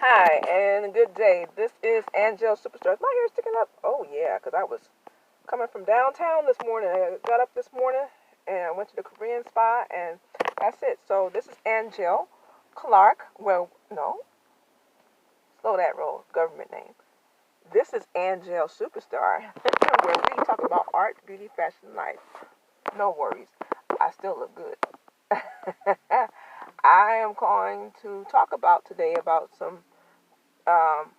Hi, and good day. This is Angel Superstar. Is my hair sticking up? Oh, yeah, because I was coming from downtown this morning. I got up this morning and I went to the Korean spa, and that's it. So, this is Angel Clark. Well, no, slow that roll, government name. This is Angel Superstar, where we talk about art, beauty, fashion, life. No worries, I still look good. I am going to talk about today about some um,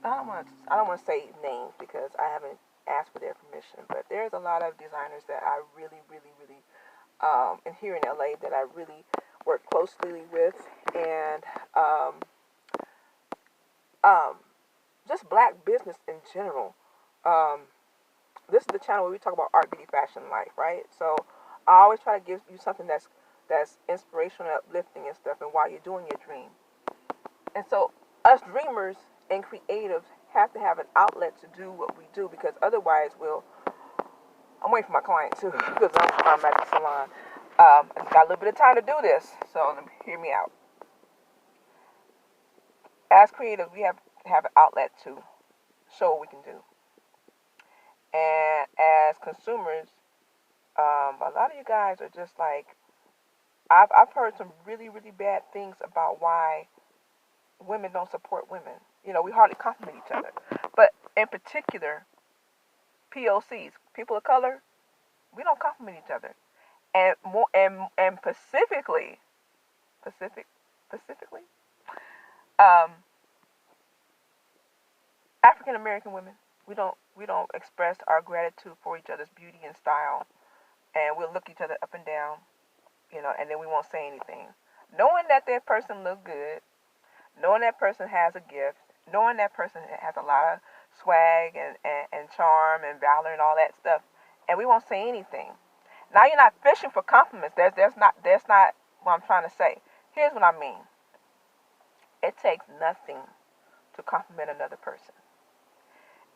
I don't want to say names because I haven't asked for their permission, but there's a lot of designers that I really, and here in LA that I really work closely with, and um, um, just black business in general. Um, this is the channel where we talk about art, beauty, fashion, life, right? So I always try to give you something that's inspirational, uplifting, and stuff, and while you're doing your dream. And so us dreamers and creatives have to have an outlet to do what we do because otherwise I'm waiting for my client too because I'm at the salon. I got a little bit of time to do this, so hear me out. As creatives, we have to have an outlet to show what we can do. And as consumers, a lot of you guys are just like, I've heard some really bad things about why women don't support women. We hardly compliment each other. But in particular, POCs, people of color, we don't compliment each other. And more and specifically, um, African American women, we don't express our gratitude for each other's beauty and style, and we'll look each other up and down, and then we won't say anything, knowing that that person looks good, knowing that person has a gift, knowing that person has a lot of swag and charm and valor and all that stuff, and we won't say anything. Now you're not fishing for compliments. That's not what I'm trying to say. Here's what I mean. It takes nothing to compliment another person.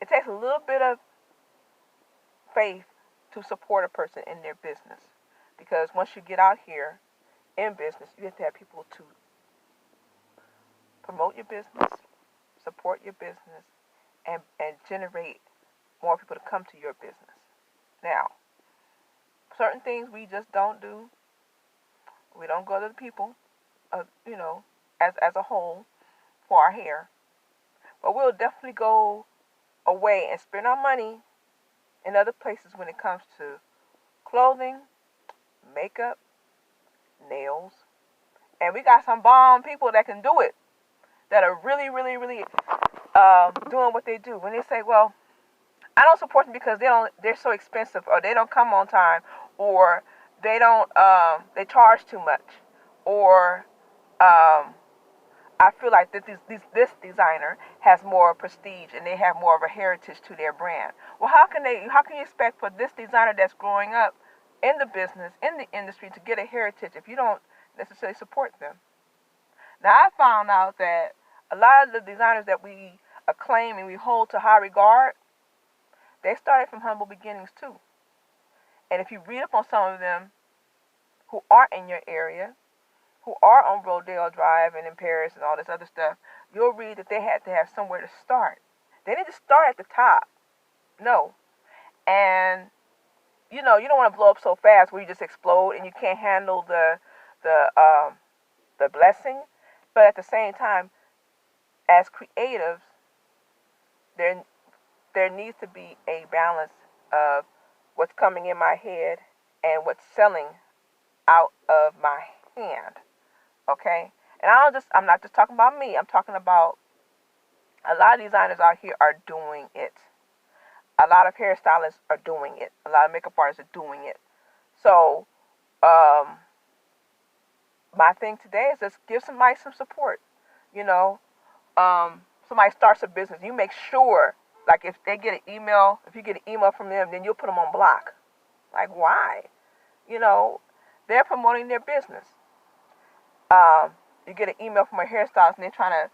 It takes a little bit of faith to support a person in their business. Because once you get out here in business, you have to have people to promote your business, support your business, and generate more people to come to your business. Now, certain things we just don't do. We don't go to the people, uh, you know, as a whole for our hair. But we'll definitely go away and spend our money in other places when it comes to clothing, makeup, nails. And we got some bomb people that can do it, that are really doing what they do. When they say, well, I don't support them because they're so expensive, or they don't come on time, or they charge too much, or I feel like that this designer has more prestige and they have more of a heritage to their brand. Well, how can you expect for this designer that's growing up in the business, in the industry, to get a heritage if you don't necessarily support them? Now, I found out that a lot of the designers that we acclaim and we hold to high regard, they started from humble beginnings too. And if you read up on some of them who aren't in your area, who are on Rodale Drive and in Paris and all this other stuff, you'll read that they had to have somewhere to start. They didn't just start at the top. No. And you don't want to blow up so fast where you just explode and you can't handle the the blessing. But at the same time, as creatives, there there needs to be a balance of what's coming in my head and what's selling out of my hand. Okay? And I'm not just talking about me. I'm talking about a lot of designers out here are doing it. A lot of hairstylists are doing it. A lot of makeup artists are doing it. So, um, my thing today is just give somebody some support. You know, somebody starts a business, you make sure, like if you get an email from them, then you'll put them on block. Like, why? You know, they're promoting their business. You get an email from a hairstylist and they're trying to,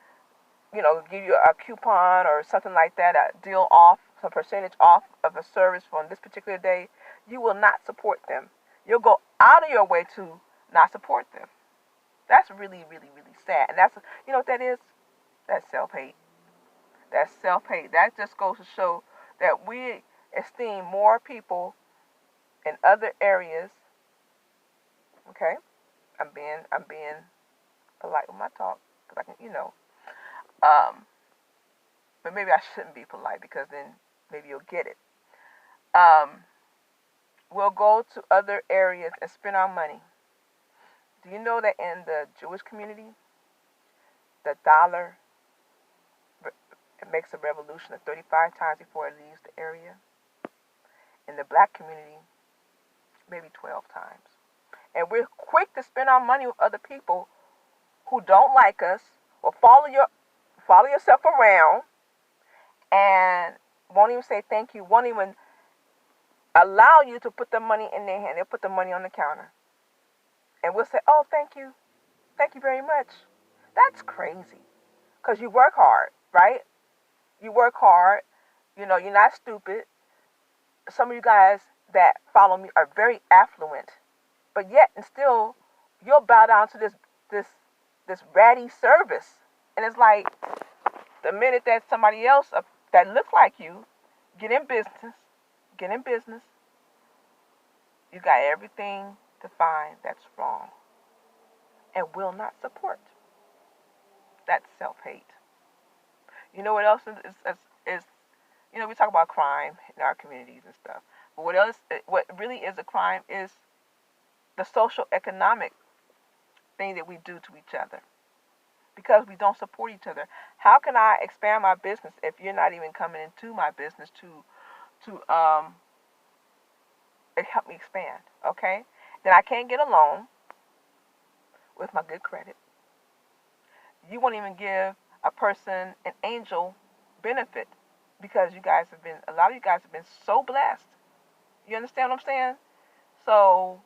give you a coupon or something like that, a deal off, some percentage off of a service on this particular day. You will not support them. You'll go out of your way to not support them. That's really, really, really sad. And that's, you know what that is? That's self-hate. That's self-hate. That just goes to show that we esteem more people in other areas. Okay, I'm being polite with my talk because I can, um, but maybe I shouldn't be polite because then maybe you'll get it. Um, we'll go to other areas and spend our money. Do you know that in the Jewish community, the dollar it makes a revolution of 35 times before it leaves the area? In the black community, maybe 12 times. And we're quick to spend our money with other people who don't like us or follow yourself around and won't even say thank you, won't even allow you to put the money in their hand. They'll put the money on the counter. And we'll say, oh, thank you. Thank you very much. That's crazy. Because you work hard, right? You work hard. You know, you're not stupid. Some of you guys that follow me are very affluent. But yet and still, you'll bow down to this this ratty service. And it's like the minute that somebody else that looks like you get in business, you got everything to find that's wrong and will not support. That's self-hate. You know what else is we talk about crime in our communities and stuff. But what really is a crime is the social economic thing that we do to each other because we don't support each other. How can I expand my business if you're not even coming into my business to help me expand? Okay, then I can't get a loan with my good credit. You won't even give a person an angel benefit because a lot of you guys have been so blessed. You understand what I'm saying? So,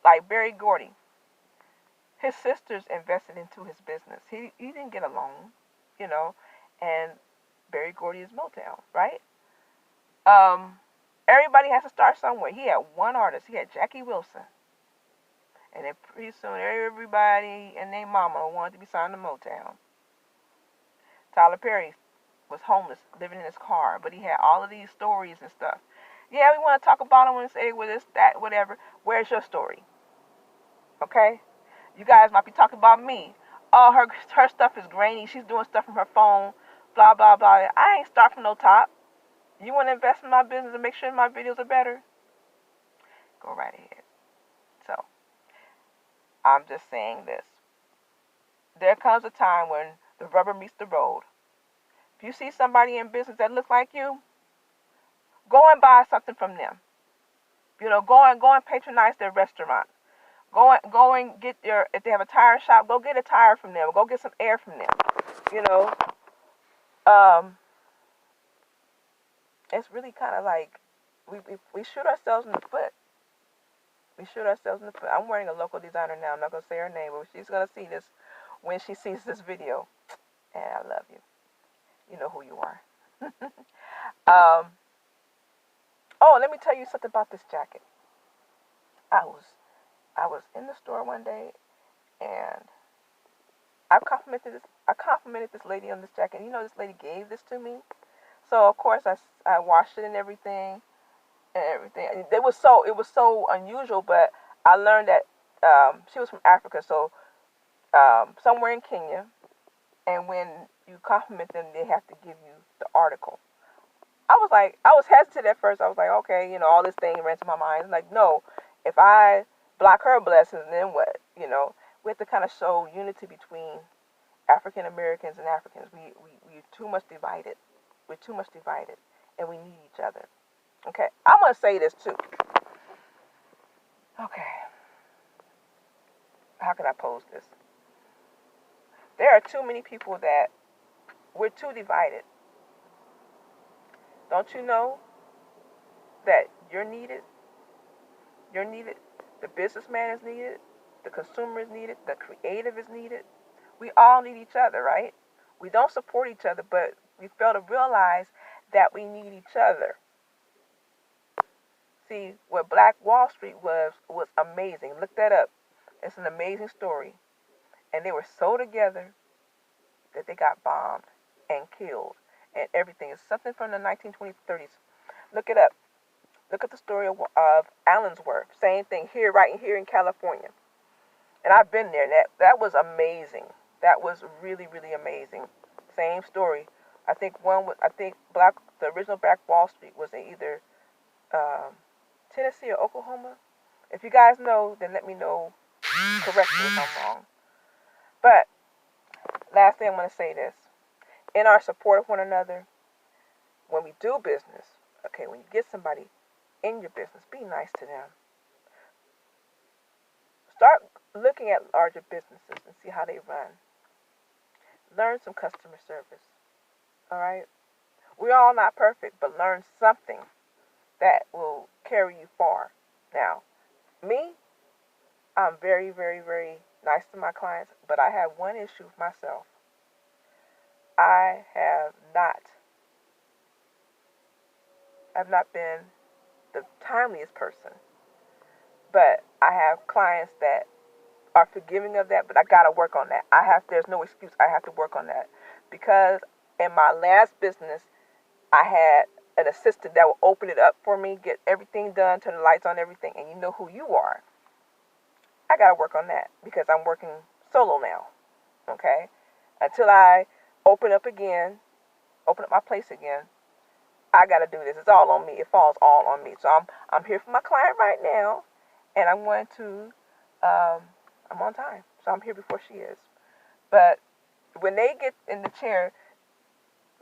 like Barry Gordy, his sisters invested into his business. He didn't get a loan, and Barry Gordy is Motown, right? Um, everybody has to start somewhere. He had one artist. He had Jackie Wilson. And then pretty soon everybody and their mama wanted to be signed to Motown. Tyler Perry was homeless, living in his car, but he had all of these stories and stuff. Yeah, we want to talk about him and say, well, this, that, whatever. Where's your story? Okay? You guys might be talking about me. Oh, her stuff is grainy. She's doing stuff from her phone. Blah, blah, blah. I ain't start from no top. You want to invest in my business and make sure my videos are better? Go right ahead. So, I'm just saying this. There comes a time when the rubber meets the road. If you see somebody in business that looks like you, go and buy something from them. Go and patronize their restaurant. Go and get if they have a tire shop, go get a tire from them. Go get some air from them. You know, um, it's really kind of like we shoot ourselves in the foot. We shoot ourselves in the foot. I'm wearing a local designer now. I'm not gonna say her name, but she's gonna see this when she sees this video. And I love you. You know who you are. Oh, let me tell you something about this jacket. I was in the store one day, and I complimented this lady on this jacket. This lady gave this to me, so of course I washed it and everything. It was so unusual, but I learned that she was from Africa, so somewhere in Kenya, and when you compliment them, they have to give you the article. I was hesitant at first. I was like, okay, all this thing ran through my mind. I'm like, no, if I block her blessings, then what? We have to kind of show unity between African Americans and Africans. We're too much divided. We're too much divided, and we need each other. Okay, I'm gonna say this too. Okay, how can I pose this? There are too many people that we're too divided. Don't you know that you're needed? You're needed. The businessman is needed. The consumer is needed. The creative is needed. We all need each other, right? We don't support each other, but we fail to realize that we need each other. See, what Black Wall Street was amazing. Look that up. It's an amazing story. And they were so together that they got bombed and killed and everything. It's something from the 1920s, 30s. Look it up. Look at the story of Allensworth. Same thing here, right here in California. And I've been there. That was amazing. That was really, really amazing. Same story. I think the original Black Wall Street was in either um, Tennessee or Oklahoma. If you guys know, then let me know. Correct me if I'm wrong. But last thing I'm going to say this: in our support of one another, when we do business, okay, when you get somebody in your business, be nice to them. Start looking at larger businesses and see how they run. Learn some customer service. All right? We're all not perfect, but learn something that will carry you far. Now, me, I'm very, very, very nice to my clients, but I have one issue with myself. I have not been the timeliest person, but I have clients that are forgiving of that, but I gotta work on that. There's no excuse. I have to work on that because in my last business, I had an assistant that will open it up for me, get everything done, turn the lights on, everything, and you know who you are. I gotta work on that because I'm working solo now. Okay, until I open up my place again. I gotta do this. It's all on me. It falls all on me. So I'm here for my client right now, and I'm going to I'm on time, so I'm here before she is. But when they get in the chair,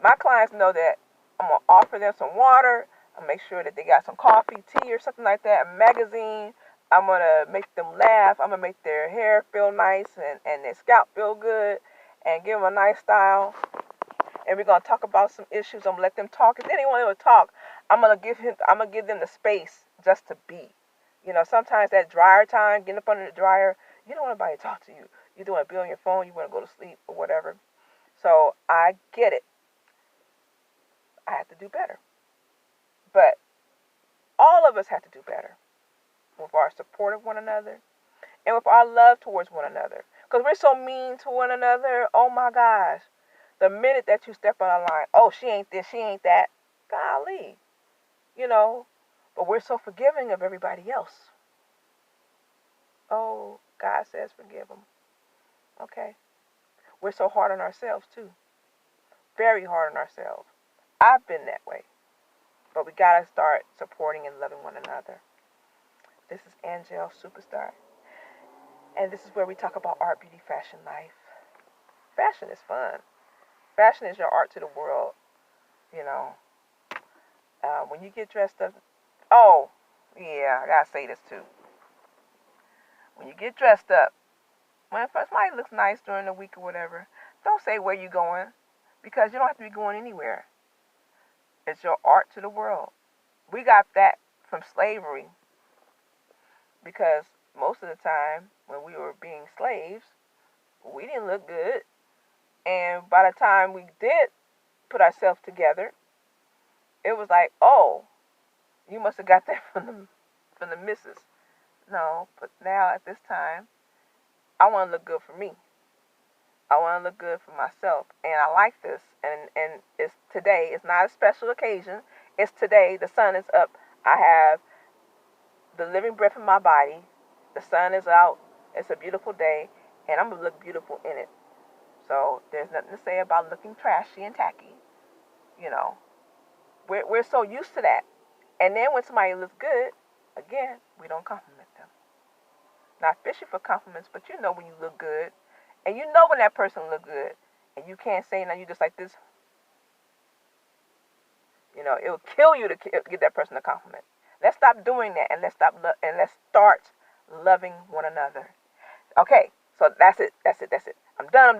my clients know that I'm gonna offer them some water. I'll make sure that they got some coffee, tea, or something like that, a magazine. I'm gonna make them laugh. I'm gonna make their hair feel nice and their scalp feel good, and give them a nice style. And we're gonna talk about some issues. I'm gonna let them talk. If they don't want to talk, I'm gonna give them the space just to be. You know, sometimes that dryer time, getting up under the dryer, you don't want anybody to talk to you. You don't want to be on your phone. You want to go to sleep or whatever. So I get it. I have to do better. But all of us have to do better with our support of one another and with our love towards one another. Because we're so mean to one another. Oh my gosh. The minute that you step on a line, oh, she ain't this, she ain't that. Golly. You know, but we're so forgiving of everybody else. Oh, God says forgive them. Okay. We're so hard on ourselves too. Very hard on ourselves. I've been that way. But we got to start supporting and loving one another. This is Angel Superstar. And this is where we talk about art, beauty, fashion, life. Fashion is fun. Fashion is your art to the world. You know. When you get dressed up. Oh, yeah, I got to say this too. When you get dressed up, when somebody looks nice during the week or whatever, don't say where you going. Because you don't have to be going anywhere. It's your art to the world. We got that from slavery. Because most of the time, when we were being slaves, we didn't look good. And by the time we did put ourselves together, it was like, oh, you must have got that from the missus. No, but now at this time, I want to look good for me. I want to look good for myself, and I like this. And it's today. It's not a special occasion. It's today. The sun is up. I have the living breath in my body. The sun is out. It's a beautiful day, and I'm gonna look beautiful in it. So there's nothing to say about looking trashy and tacky. You know, we're so used to that. And then when somebody looks good, again, we don't compliment them. Not fishing for compliments, but you know when you look good. And you know when that person look good. And you can't say nothing, you just like this. You know, it'll kill you to give that person a compliment. Let's stop doing that and let's start loving one another. Okay, so that's it. I'm done.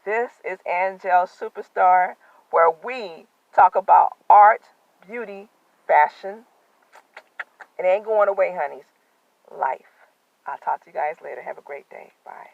This is Angel Superstar, where we talk about art, beauty, fashion. It ain't going away, honeys. Life. I'll talk to you guys later. Have a great day. Bye.